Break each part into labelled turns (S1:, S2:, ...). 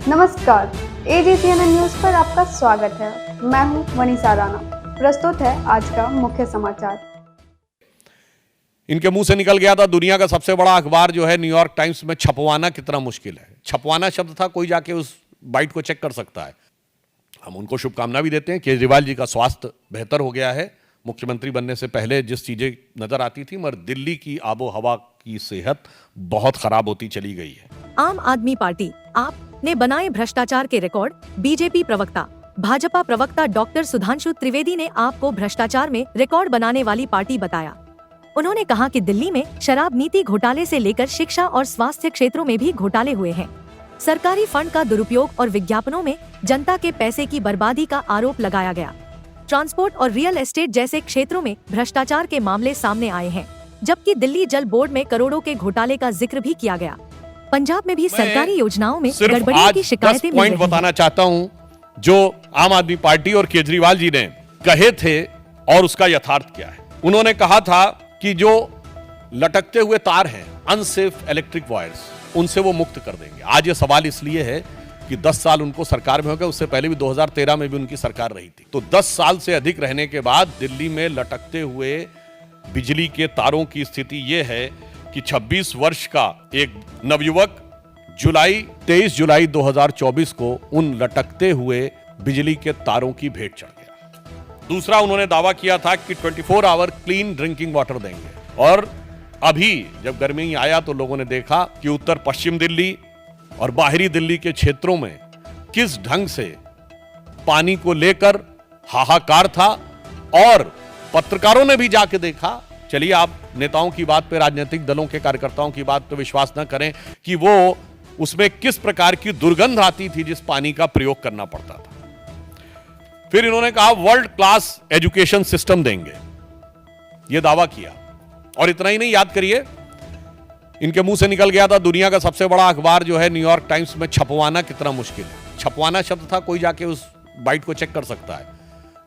S1: नमस्कार, एजीसीएनएन न्यूज पर आपका स्वागत है। मैं हूं वनीसा राणा। प्रस्तुत है आज का मुख्य समाचार।
S2: इनके मुंह से निकल गया था दुनिया का सबसे बड़ा अखबार जो है न्यूयॉर्क टाइम्स में छपवाना कितना मुश्किल है। छपवाना शब्द था, कोई जाके उस बाइट को चेक कर सकता है। हम उनको शुभकामना भी देते हैं। केजरीवाल जी का स्वास्थ्य बेहतर हो गया है। मुख्यमंत्री बनने से पहले जिस चीजें नजर आती थी, मगर दिल्ली की आबो हवा की सेहत बहुत खराब होती चली गई है।
S3: आम आदमी पार्टी आप ने बनाए भ्रष्टाचार के रिकॉर्ड। बीजेपी प्रवक्ता भाजपा प्रवक्ता डॉक्टर सुधांशु त्रिवेदी ने आप को भ्रष्टाचार में रिकॉर्ड बनाने वाली पार्टी बताया। उन्होंने कहा कि दिल्ली में शराब नीति घोटाले से लेकर शिक्षा और स्वास्थ्य क्षेत्रों में भी घोटाले हुए हैं। सरकारी फंड का दुरुपयोग और विज्ञापनों में जनता के पैसे की बर्बादी का आरोप लगाया गया। ट्रांसपोर्ट और रियल एस्टेट जैसे क्षेत्रों में भ्रष्टाचार के मामले सामने आए हैं, जबकि दिल्ली जल बोर्ड में करोड़ों के घोटाले का जिक्र भी किया गया। पंजाब में भी सरकारी योजनाओं में गड़बड़ी की शिकायतें मिल रही हैं।
S2: बताना चाहता हूं जो आम आदमी पार्टी और केजरीवाल जी ने कहे थे और उसका यथार्थ क्या है। उन्होंने कहा था कि जो लटकते हुए तार हैं, अनसेफ इलेक्ट्रिक वायर्स, उनसे वो मुक्त कर देंगे। आज ये सवाल इसलिए है कि 10 साल उनको सरकार में हो गए, उससे पहले भी 2013 में भी उनकी सरकार रही थी। तो 10 साल से अधिक रहने के बाद दिल्ली में लटकते हुए बिजली के तारों की स्थिति ये है कि 26 वर्ष का एक नवयुवक 23 जुलाई 2024 को उन लटकते हुए बिजली के तारों की भेंट चढ़ गया। दूसरा, उन्होंने दावा किया था कि 24 आवर क्लीन ड्रिंकिंग वाटर देंगे। और अभी जब गर्मी आया तो लोगों ने देखा कि उत्तर पश्चिम दिल्ली और बाहरी दिल्ली के क्षेत्रों में किस ढंग से पानी को लेकर हाहाकार था। और पत्रकारों ने भी जाके देखा। चलिए, आप नेताओं की बात पे, राजनीतिक दलों के कार्यकर्ताओं की बात पे विश्वास न करें कि वो उसमें किस प्रकार की दुर्गंध आती थी जिस पानी का प्रयोग करना पड़ता था। फिर इन्होंने कहा वर्ल्ड क्लास एजुकेशन सिस्टम देंगे, यह दावा किया। और इतना ही नहीं, याद करिए, इनके मुंह से निकल गया था दुनिया का सबसे बड़ा अखबार जो है न्यूयॉर्क टाइम्स में छपवाना कितना मुश्किल है। छपवाना शब्द था, कोई जाके उस बाइट को चेक कर सकता है।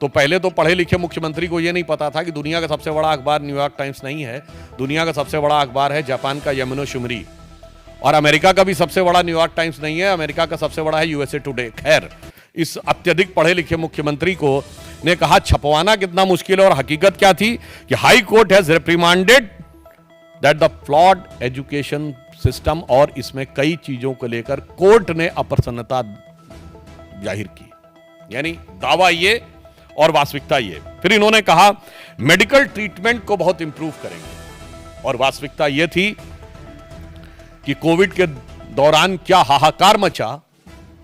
S2: तो पहले तो पढ़े लिखे मुख्यमंत्री को यह नहीं पता था कि दुनिया का सबसे बड़ा अखबार न्यूयॉर्क टाइम्स नहीं है। दुनिया का सबसे बड़ा अखबार है जापान का यमुनो शिमरी। और अमेरिका का भी सबसे बड़ा न्यूयॉर्क टाइम्स नहीं है, अमेरिका का सबसे बड़ा है यूएसए टुडे। खैर, इस अत्यधिक पढ़े लिखे मुख्यमंत्री को ने कहा छपवाना कितना मुश्किल है। और हकीकत क्या थी कि high court has reprimanded that the flawed education system, और इसमें कई चीजों को लेकर कोर्ट ने अप्रसन्नता जाहिर की। यानी दावा ये और वास्तविकता ये। फिर इन्होंने कहा मेडिकल ट्रीटमेंट को बहुत इंप्रूव करेंगे। और वास्तविकता ये थी कि कोविड के दौरान क्या हाहाकार मचा,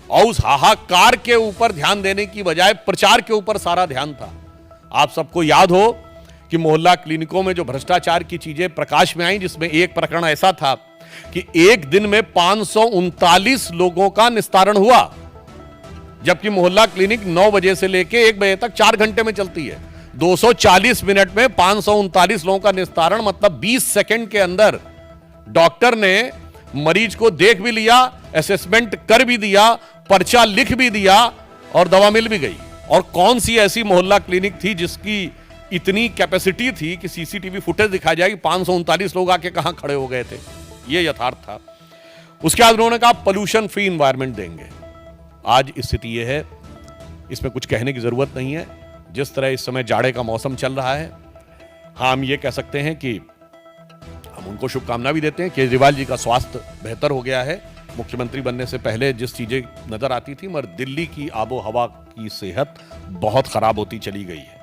S2: और उस हाहाकार के ऊपर ध्यान देने की बजाय प्रचार के ऊपर सारा ध्यान था। आप सबको याद हो कि मोहल्ला क्लिनिकों में जो भ्रष्टाचार की चीजें प्रकाश में आई, जिसमें एक प्रकरण ऐसा था कि एक दिन में 539 लोगों का निस्तारण हुआ, जबकि मोहल्ला क्लिनिक 9 बजे से लेके 1 बजे तक 4 घंटे में चलती है। 240 मिनट में 539 लोगों का निस्तारण, मतलब 20 सेकंड के अंदर डॉक्टर ने मरीज को देख भी लिया, असेसमेंट कर भी दिया, पर्चा लिख भी दिया और दवा मिल भी गई। और कौन सी ऐसी मोहल्ला क्लिनिक थी जिसकी इतनी कैपेसिटी थी कि सीसीटीवी फुटेज दिखाई जाए कि 539 लोग आके कहां खड़े हो गए थे। यह यथार्थ था। उसके बाद उन्होंने कहा पोल्यूशन फ्री एनवायरनमेंट देंगे। आज स्थिति यह है, इसमें कुछ कहने की जरूरत नहीं है। जिस तरह इस समय जाड़े का मौसम चल रहा है, हाँ, हम ये कह सकते हैं कि हम उनको शुभकामना भी देते हैं। केजरीवाल जी का स्वास्थ्य बेहतर हो गया है। मुख्यमंत्री बनने से पहले जिस चीजें नजर आती थी, मगर दिल्ली की आबो हवा की सेहत बहुत खराब होती चली गई है।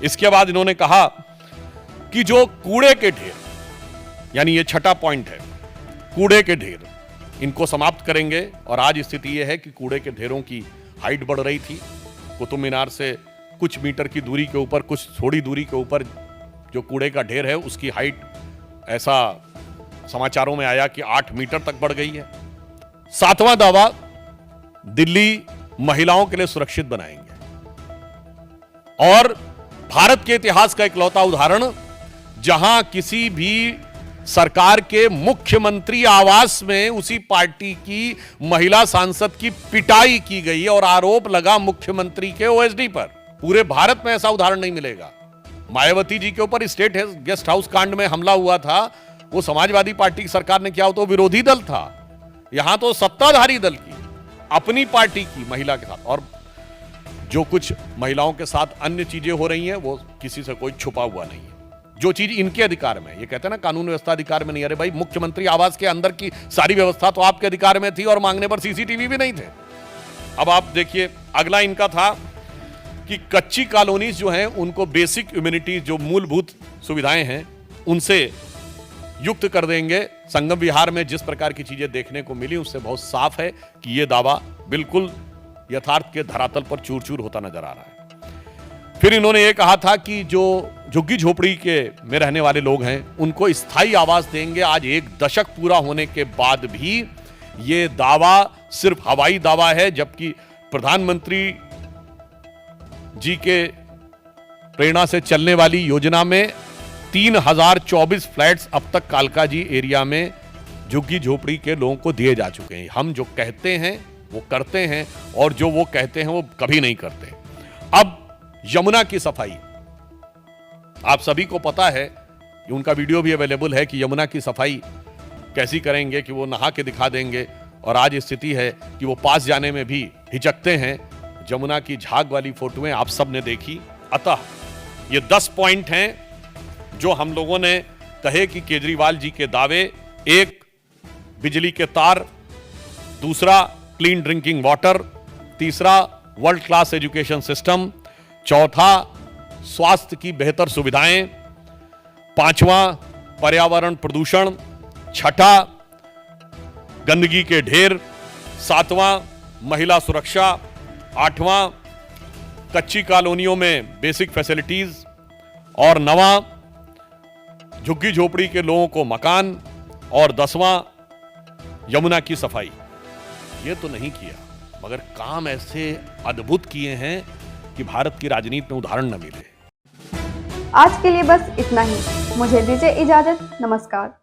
S2: इसके बाद इन्होंने कहा कि जो कूड़े के ढेर, यानी ये छठा पॉइंट है, कूड़े के ढेर, इनको समाप्त करेंगे। और आज स्थिति यह है कि कूड़े के ढेरों की हाइट बढ़ रही थी। कुतुब मीनार से कुछ मीटर की दूरी के ऊपर, कुछ थोड़ी दूरी के ऊपर जो कूड़े का ढेर है, उसकी हाइट ऐसा समाचारों में आया कि 8 मीटर तक बढ़ गई है। 7वां दावा, दिल्ली महिलाओं के लिए सुरक्षित बनाएंगे। और भारत के इतिहास का इकलौता उदाहरण, जहां किसी भी सरकार के मुख्यमंत्री आवास में उसी पार्टी की महिला सांसद की पिटाई की गई और आरोप लगा मुख्यमंत्री के ओएसडी पर। पूरे भारत में ऐसा उदाहरण नहीं मिलेगा। मायावती जी के ऊपर स्टेट गेस्ट हाउस कांड में हमला हुआ था, वो समाजवादी पार्टी की सरकार ने किया हो तो विरोधी दल था, यहां तो सत्ताधारी दल की। अपनी पार्टी की महिला के साथ, और जो कुछ महिलाओं के साथ अन्य चीजें हो रही हैं वो किसी से कोई छुपा हुआ नहीं है। जो चीज इनके अधिकार में है, ये कहते हैं ना कानून व्यवस्था अधिकार में नहीं, अरे भाई मुख्यमंत्री आवास के अंदर की सारी व्यवस्था तो आपके अधिकार में थी और मांगने पर सीसीटीवी भी नहीं थे। अब आप देखिए अगला इनका था कि कच्ची कॉलोनीज जो हैं उनको बेसिक इम्यूनिटीज, जो मूलभूत सुविधाएं हैं उनसे युक्त कर देंगे। संगम विहार में जिस प्रकार की चीजें देखने को मिली उससे बहुत साफ है कि यह दावा बिल्कुल यथार्थ के धरातल पर चूर चूर होता नजर आ रहा है। फिर इन्होंने ये कहा था कि जो झुग्गी झोपड़ी के में रहने वाले लोग हैं उनको स्थायी आवास देंगे। आज 1 दशक पूरा होने के बाद भी ये दावा सिर्फ हवाई दावा है, जबकि प्रधानमंत्री जी के प्रेरणा से चलने वाली योजना में 3024 फ्लैट्स अब तक कालकाजी एरिया में झुग्गी झोपड़ी के लोगों को दिए जा चुके हैं। हम जो कहते हैं वो करते हैं और जो वो कहते हैं वो कभी नहीं करते। अब यमुना की सफाई, आप सभी को पता है कि उनका वीडियो भी अवेलेबल है कि यमुना की सफाई कैसी करेंगे कि वो नहा के दिखा देंगे, और आज स्थिति है कि वो पास जाने में भी हिचकते हैं। यमुना की झाग वाली फोटोएं आप सब ने देखी। अतः ये 10 पॉइंट हैं जो हम लोगों ने कहे कि केजरीवाल जी के दावे, 1 बिजली के तार, दूसरा क्लीन ड्रिंकिंग वाटर, तीसरा वर्ल्ड क्लास एजुकेशन सिस्टम, चौथा स्वास्थ्य की बेहतर सुविधाएं, 5वां पर्यावरण प्रदूषण, 6ठा गंदगी के ढेर, 7वां महिला सुरक्षा, 8वां कच्ची कॉलोनियों में बेसिक फैसिलिटीज, और 9वां झुग्गी झोपड़ी के लोगों को मकान, और 10वां यमुना की सफाई। ये तो नहीं किया, मगर काम ऐसे अद्भुत किए हैं कि भारत की राजनीति में उदाहरण न मिले।
S1: आज के लिए बस इतना ही। मुझे दीजिए इजाजत। नमस्कार।